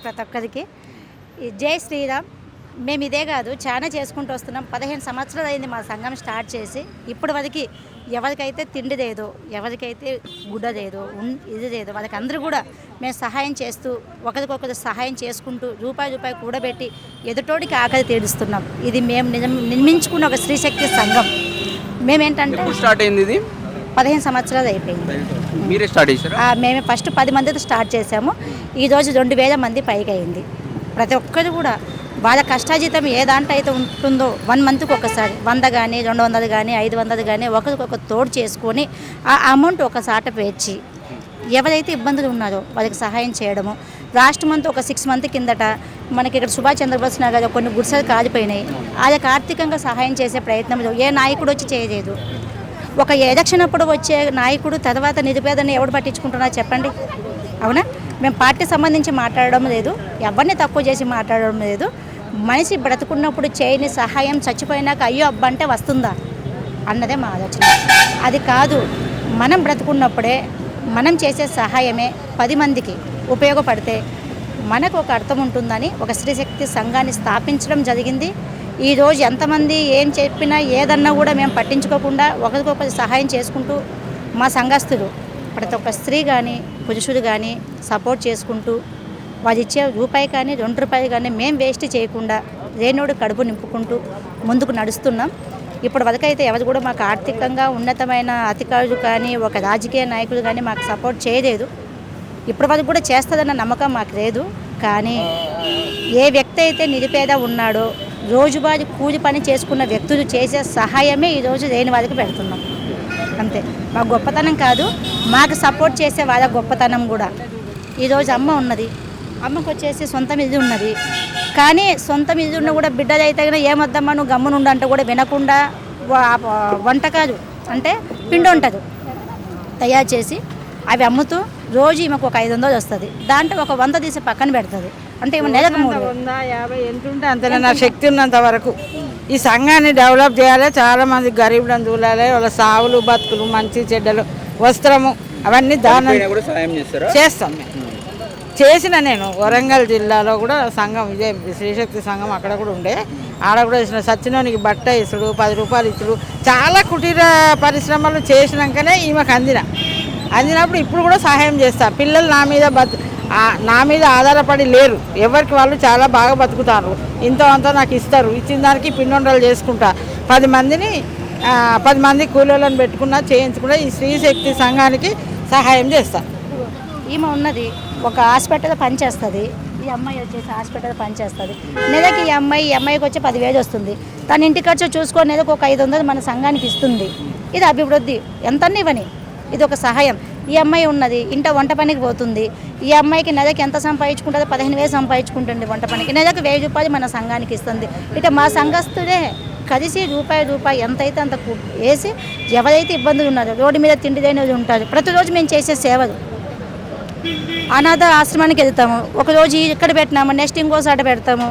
ప్రతి ఒక్కరికి జై శ్రీరామ్. మేము ఇదే కాదు చాలా చేసుకుంటూ వస్తున్నాం. 15 సంవత్సరాలు అయింది మా సంఘం స్టార్ట్ చేసి. ఇప్పటి వరకు ఎవరికైతే తిండి లేదో, ఎవరికైతే గుడ్డ లేదో, ఇది లేదో వాళ్ళకి అందరూ కూడా మేము సహాయం చేస్తూ ఒకరికొకరు సహాయం చేసుకుంటూ రూపాయి కూడబెట్టి ఎదుటోడికి ఆకలి తీరుస్తున్నాం. ఇది మేము నిర్మించుకున్న ఒక స్త్రీశక్తి సంఘం. మేమేంటంటే స్టార్ట్ అయింది ఇది 15 సంవత్సరాలు అయిపోయింది. మీరే స్టార్ట్ చేశారు? మేము ఫస్ట్ 10 మందితో స్టార్ట్ చేసాము. ఈరోజు 2000 మంది పైకి అయింది. ప్రతి ఒక్కరు కూడా వాళ్ళ కష్టాజీతం ఏ దాంట్లో అయితే ఉంటుందో 1 మంత్కి ఒకసారి 100 కానీ 200 కానీ 500 కానీ ఒకరికొకరు తోడు చేసుకొని ఆ అమౌంట్ ఒకసాట పేర్చి ఎవరైతే ఇబ్బందులు ఉన్నారో వాళ్ళకి సహాయం చేయడము. లాస్ట్ మంత్ ఒక 6 మంత్ కిందట మనకి ఇక్కడ సుభాష్ చంద్రబోస్ నగర్ కొన్ని గుడిసెలు కాలిపోయినాయి. వాళ్ళకి ఆర్థికంగా సహాయం చేసే ప్రయత్నం ఏ నాయకుడు వచ్చి చేయలేదు. ఒక ఎలక్షన్ అప్పుడు వచ్చే నాయకుడు తర్వాత నిరుపేదని ఎవడు పట్టించుకుంటున్నా చెప్పండి, అవునా? మేము పార్టీ సంబంధించి మాట్లాడడం లేదు, ఎవరిని తక్కువ చేసి మాట్లాడడం లేదు. మనిషి బ్రతుకున్నప్పుడు చేయని సహాయం చచ్చిపోయినాక అయ్యో అబ్బా అంటే వస్తుందా అన్నదే మా ఆలోచన. అది కాదు, మనం బ్రతుకున్నప్పుడే మనం చేసే సహాయమే 10 మందికి ఉపయోగపడితే మనకు ఒక అర్థం ఉంటుందని ఒక స్త్రీశక్తి సంఘాన్ని స్థాపించడం జరిగింది. ఈరోజు ఎంతమంది ఏం చెప్పినా ఏదన్నా కూడా మేము పట్టించుకోకుండా ఒకరికొకరు సహాయం చేసుకుంటూ మా సంఘస్థులు ప్రతి ఒక్క స్త్రీ కానీ పురుషుడు కానీ సపోర్ట్ చేసుకుంటూ వాళ్ళు ఇచ్చే రూపాయి కానీ 2 రూపాయలు కానీ మేము వేస్ట్ చేయకుండా లేనోడు కడుపు నింపుకుంటూ ముందుకు నడుస్తున్నాం. ఇప్పటి వరకు అయితే ఎవరు కూడా మాకు ఆర్థికంగా ఉన్నతమైన అధికారులు కానీ ఒక రాజకీయ నాయకులు కానీ మాకు సపోర్ట్ చేయలేదు. ఇప్పటి వరకు కూడా చేస్తుందన్న నమ్మకం మాకు లేదు. కానీ ఏ వ్యక్తి అయితే నిరుపేద ఉన్నాడో రోజువారీ కూలి పని చేసుకున్న వ్యక్తులు చేసే సహాయమే ఈరోజు లేని వారికి పెడుతున్నాం. అంతే, మా గొప్పతనం కాదు, మాకు సపోర్ట్ చేసే వాళ్ళ గొప్పతనం కూడా. ఈరోజు అమ్మ ఉన్నది, అమ్మకు వచ్చేసి సొంతం ఇల్లు ఉన్నది. కానీ సొంతం ఇల్లు ఉన్న కూడా బిడ్డలు అయితే కానీ ఏమొద్దమ్మా నువ్వు గమ్మునుండు అంటే కూడా వినకుండా వంటకాలు అంటే పిండి ఉంటుంది తయారు చేసి అవి అమ్ముతూ రోజు ఈమెకు ఒక 500 వస్తుంది. దాంట్లో ఒక 100 తీసి పక్కన పెడుతుంది. అంటే ఏమో నెలకు 350 ఎంత ఉంటే అంతనే నా శక్తి ఉన్నంత వరకు ఈ సంఘాన్ని డెవలప్ చేయాలి. చాలామంది గరీబులను చూడాలి, వాళ్ళ సావులు బతుకులు మంచి చెడ్డలు వస్త్రము అవన్నీ దానం చేస్తాం. మేము చేసిన నేను వరంగల్ జిల్లాలో కూడా సంఘం విజయ శ్రీశక్తి సంఘం అక్కడ కూడా ఉండే. ఆడ కూడా చేసిన సచ్చినోనికి బట్ట ఇసుడు 10 రూపాయలు ఇచ్చుడు చాలా కుటీర పరిశ్రమలు చేసినాకనే ఈమెకు అందినప్పుడు ఇప్పుడు కూడా సహాయం చేస్తా. పిల్లలు నా మీద ఆధారపడి లేరు, ఎవరికి వాళ్ళు చాలా బాగా బతుకుతారు. ఇంత అంతా నాకు ఇస్తారు, ఇచ్చిన దానికి పిండొండలు చేసుకుంటా 10 మంది కూలీలను పెట్టుకున్నా చేయించుకున్నా ఈ స్త్రీశక్తి సంఘానికి సహాయం చేస్తా. ఈమె ఉన్నది ఒక హాస్పిటల్ పనిచేస్తుంది. ఈ అమ్మాయి వచ్చేసి హాస్పిటల్ పనిచేస్తుంది. నెలకి ఈ అమ్మాయికి వచ్చి 10,000 వస్తుంది. తన ఇంటి ఖర్చు చూసుకొని నెలకు ఒక 500 మన సంఘానికి ఇస్తుంది. ఇది అభివృద్ధి, ఎంత ఇవ్వని, ఇది ఒక సహాయం. ఈ అమ్మాయి ఉన్నది ఇంట వంట పనికి పోతుంది. ఈ అమ్మాయికి నెలకి ఎంత సంపాదించుకుంటుందో 15,000 సంపాదించుకుంటుంది వంట పనికి. నెలకు 1,000 రూపాయలు మన సంఘానికి ఇస్తుంది. ఇక మా సంఘస్థుడే కలిసి రూపాయి ఎంతైతే అంత వేసి ఎవరైతే ఇబ్బందులు ఉన్నారో రోడ్డు మీద తిండి లేని ఉంటారు. ప్రతిరోజు మేము చేసే సేవలు అనాథ ఆశ్రమానికి వెళ్తాము. ఒకరోజు ఇక్కడ పెట్టినాము, నెక్స్ట్ ఇంకోసారి పెడతాము.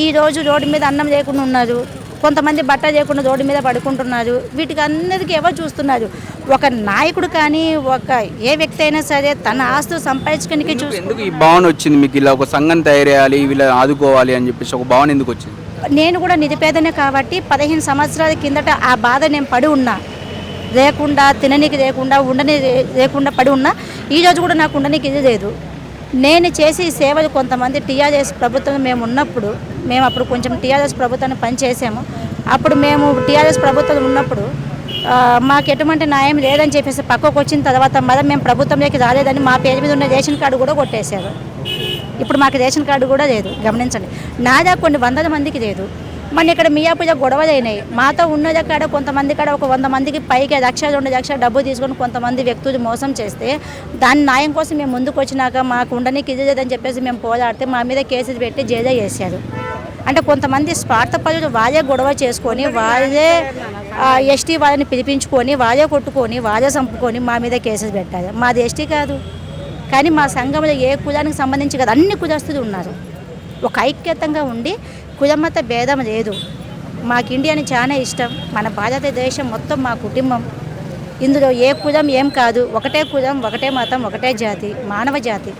ఈరోజు రోడ్డు మీద అన్నం లేకుండా ఉన్నారు, కొంతమంది బట్ట లేకుండా రోడ్డు మీద పడుకుంటున్నారు. వీటికి అన్నిటికీ ఎవరు చూస్తున్నారు? ఒక నాయకుడు కానీ ఒక ఏ వ్యక్తి అయినా సరే తన ఆస్తులు సంపాదించుకోనికి ఎందుకు ఈ భావన వచ్చింది మీకు? ఇలా ఒక సంఘం తయారు చేయాలి, వీళ్ళ ఆదుకోవాలి అని చెప్పేసి ఒక భావన ఎందుకు వచ్చింది? నేను కూడా నిరుపేదనే కాబట్టి 15 సంవత్సరాల కిందట ఆ బాధ నేను పడి ఉన్నా. లేకుండా తిననీకి లేకుండా ఉండని లేకుండా పడి ఉన్నా. ఈరోజు కూడా నాకు ఉండనీకి ఇది లేదు. నేను చేసి సేవలు కొంతమంది టీఆర్ఎస్ ప్రభుత్వం మేము అప్పుడు కొంచెం టీఆర్ఎస్ ప్రభుత్వాన్ని పనిచేసాము. అప్పుడు మేము టీఆర్ఎస్ ప్రభుత్వం ఉన్నప్పుడు మాకు ఎటువంటి న్యాయం లేదని చెప్పేసి పక్కకు వచ్చిన తర్వాత మళ్ళీ మేము ప్రభుత్వంలోకి రాలేదని మా పేరు మీద ఉన్న రేషన్ కార్డు కూడా కొట్టేశారు. ఇప్పుడు మాకు రేషన్ కార్డు కూడా లేదు, గమనించండి. నాదా కొన్ని 100 మందికి లేదు. మన ఇక్కడ మియాపూజ గొడవలు అయినాయి. మాతో ఉన్నది కాడ కొంతమంది కాడ ఒక 100 మందికి పైకి 1,00,000 2 లక్షలు డబ్బు తీసుకొని కొంతమంది వ్యక్తులు మోసం చేస్తే దాని న్యాయం కోసం మేము ముందుకు వచ్చినాక మాకు ఉండడానికి ఇది లేదని చెప్పేసి మేము పోరాడితే మా మీద కేసులు పెట్టి జైలు చేశారు. అంటే కొంతమంది స్వార్థపరులు వాళ్ళే గొడవ చేసుకొని వాళ్ళే ఎస్టీ వాళ్ళని పిలిపించుకొని వాళ్ళే కొట్టుకొని వాళ్ళే చంపుకొని మా మీద కేసులు పెట్టారు. మాది ఎస్టీ కాదు, కానీ మా సంఘంలో ఏ కులానికి సంబంధించి కాదు, అన్ని కులస్తులు ఉన్నారు. ఒక ఐక్యతంగా ఉండి కులమత భేదం లేదు. మాకు ఇండియాని చాలా ఇష్టం. మన భారతదేశం మొత్తం మా కుటుంబం. ఇందులో ఏ కులం ఏం కాదు, ఒకటే కులం, ఒకటే మతం, ఒకటే జాతి, మానవ జాతి.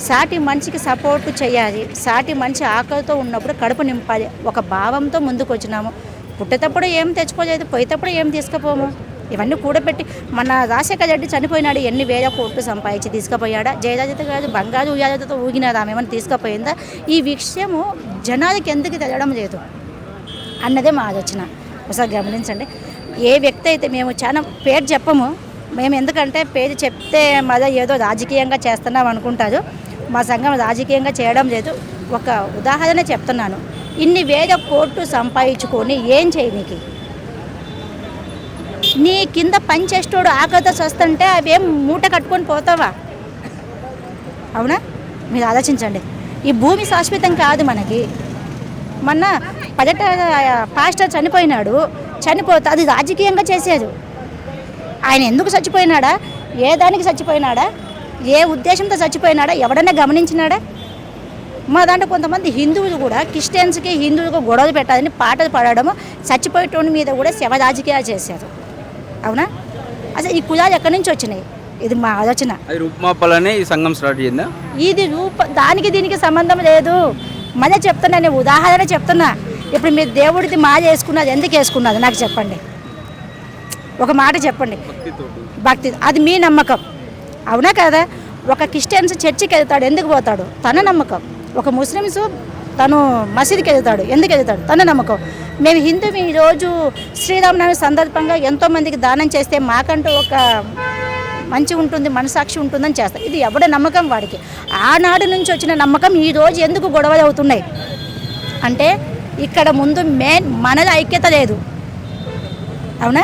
సాటి మనిషికి సపోర్ట్ చేయాలి, సాటి మనిషి ఆకలితో ఉన్నప్పుడు కడుపు నింపాలి, ఒక భావంతో ముందుకు వచ్చినాము. పుట్టేటప్పుడు ఏం తెచ్చుకోలేదు, పోయేటప్పుడు ఏం తీసుకుపోము. ఇవన్నీ కూడబెట్టి మన రాజశేఖర రెడ్డి చనిపోయినాడు, ఎన్ని వేల కోట్లు సంపాదించి తీసుకుపోయాడా? జయలలిత గారు బంగారు ఉయ్యాలతో ఊగినారు, ఆమె ఏమైనా తీసుకుపోయిందా? ఈ విషయము జనాలకి ఎందుకు తెలియడం లేదు అన్నదే మా ఆలోచన. ఒకసారి గమనించండి. ఏ వ్యక్తి అయితే మేము చాలా పేరు చెప్పము, మేము ఎందుకంటే పేరు చెప్తే మళ్ళీ ఏదో రాజకీయంగా చేస్తున్నాం అనుకుంటారు. మా సంఘం రాజకీయంగా చేయడం లేదు. ఒక ఉదాహరణ చెప్తున్నాను. ఇన్ని వేల కోట్లు సంపాదించుకొని ఏం చేయనీకి? నీ కింద పని చేసేటోడు ఆకలితో వస్తుంటే అవేం మూట కట్టుకొని పోతావా? అవునా? మీరు ఆలోచించండి. ఈ భూమి శాశ్వతం కాదు మనకి. మొన్న పాస్టర్ చనిపోయినాడు, చనిపోతే అది రాజకీయంగా చేసేది. ఆయన ఎందుకు చచ్చిపోయినాడా? ఏ దానికి చచ్చిపోయినాడా? ఏ ఉద్దేశంతో చచ్చిపోయినాడా? ఎవడన్నా గమనించినాడా? మా దాంట్లో కొంతమంది హిందువులు కూడా క్రిస్టియన్స్కి హిందువులకు గొడవలు పెట్టాలని పాటలు పాడడము, చచ్చిపోయేటోని మీద కూడా శవ రాజకీయాలు చేశారు. అవునా? అసలు ఈ కులాలు ఎక్కడి నుంచి వచ్చినాయి? ఇది మా ఆలోచన. అది రూపుమాపాలనే ఈ సంఘం స్టార్ట్ చేయిందా? ఇది దానికి దీనికి సంబంధం లేదు. మళ్ళీ చెప్తున్నా, నేను ఉదాహరణ చెప్తున్నా. ఇప్పుడు మీరు దేవుడిది మాల వేసుకున్నది ఎందుకు వేసుకున్నది నాకు చెప్పండి. ఒక మాట చెప్పండి. భక్తి, అది మీ నమ్మకం. అవునా కదా? ఒక క్రిస్టియన్స్ చర్చికి వెళ్తాడు, ఎందుకు పోతాడు? తన నమ్మకం. ఒక ముస్లిమ్స్ తను మసీదుకి వెళ్తాడు, ఎందుకు వెళ్తాడు? తన నమ్మకం. మేము హిందువు ఈరోజు శ్రీరామనవమి సందర్భంగా ఎంతోమందికి దానం చేస్తే మాకంటూ ఒక మంచి ఉంటుంది, మనసాక్షి ఉంటుందని చేస్తాం. ఇది ఎవడ నమ్మకం వాడికి. ఆనాడు నుంచి వచ్చిన నమ్మకం ఈరోజు ఎందుకు గొడవలు అవుతున్నాయి అంటే ఇక్కడ ముందు మనది ఐక్యత లేదు. అవునా?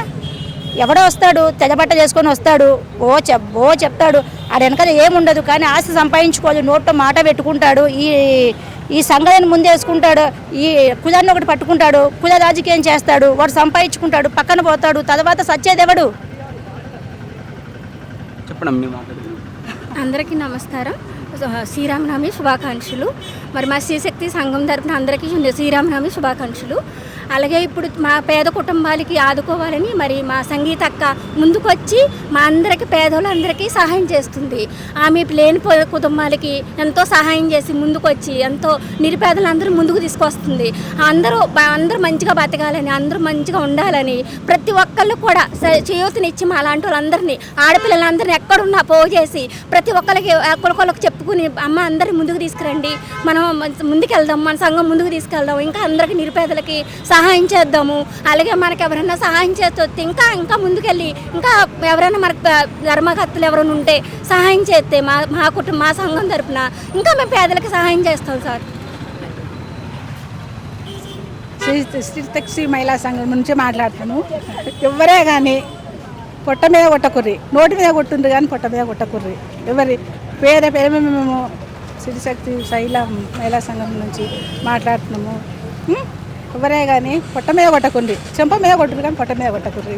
ఎవడో వస్తాడు, తెల్లబట్ట చేసుకొని వస్తాడు, ఓ చెప్తాడు, ఆడ వెనకాల ఏముండదు, కానీ ఆస్తి సంపాదించుకోవాలి, నోట్లో మాట పెట్టుకుంటాడు, ఈ సంఘాన్ని ముందేసుకుంటాడు, ఈ కులాన్ని ఒకటి పట్టుకుంటాడు, కుల రాజకీయం చేస్తాడు, వాడు సంపాదించుకుంటాడు, పక్కన పోతాడు, తర్వాత సచ్చేదెవడు? చెప్పండి. అందరికీ నమస్కారం. శ్రీరామనవమి శుభాకాంక్షలు. మరి మా శ్రీశక్తి సంఘం తరపున అందరికీ శ్రీరామనవమి శుభాకాంక్షలు. అలాగే ఇప్పుడు మా పేద కుటుంబాలకి ఆదుకోవాలని మరి మా సంగీత అక్క ముందుకొచ్చి మా అందరికీ పేదోళ్ళందరికీ సహాయం చేస్తుంది. ఆమె లేని కుటుంబాలకి ఎంతో సహాయం చేసి ముందుకొచ్చి ఎంతో నిరుపేదలందరూ ముందుకు తీసుకొస్తుంది. అందరూ మంచిగా బతకాలని, అందరూ మంచిగా ఉండాలని ప్రతి ఒక్కళ్ళు కూడా చేయూతనిచ్చి మా అలాంటి వాళ్ళందరినీ, ఆడపిల్లలందరినీ ఎక్కడున్నా పోగేసి ప్రతి ఒక్కరికి ఒక్కరికి చెప్పుకుని అమ్మ అందరినీ ముందుకు తీసుకురండి, మనం ముందుకెళ్దాం, మన సంఘం ముందుకు తీసుకెళ్దాం, ఇంకా అందరికీ నిరుపేదలకి సహాయం చేద్దాము. అలాగే మనకు ఎవరైనా సహాయం చేస్తే ఇంకా ముందుకెళ్ళి ఇంకా ఎవరైనా మనకు ధర్మకర్తలు ఎవరైనా ఉంటే సహాయం చేస్తే మా కుటుంబం మా సంఘం తరపున ఇంకా మేము పేదలకు సహాయం చేస్తాం సార్. శ్రీ మహిళా సంఘం నుంచి మాట్లాడుతున్నాను. ఎవరే కానీ పొట్ట మీద కొట్టకుర్రి, నోటి మీద కొట్టుండ్రు కానీ పొట్ట మీద కొట్టకుర్రి. ఎవరి పేరు మేము శ్రీశక్తి మహిళా సంఘం నుంచి మాట్లాడుతున్నాము. ఎవరే కానీ పొట్ట మీద కొట్టకుండ్రి, చెంప మీద కొట్టురు కానీ పొట్ట మీద కొట్టకుర్రి.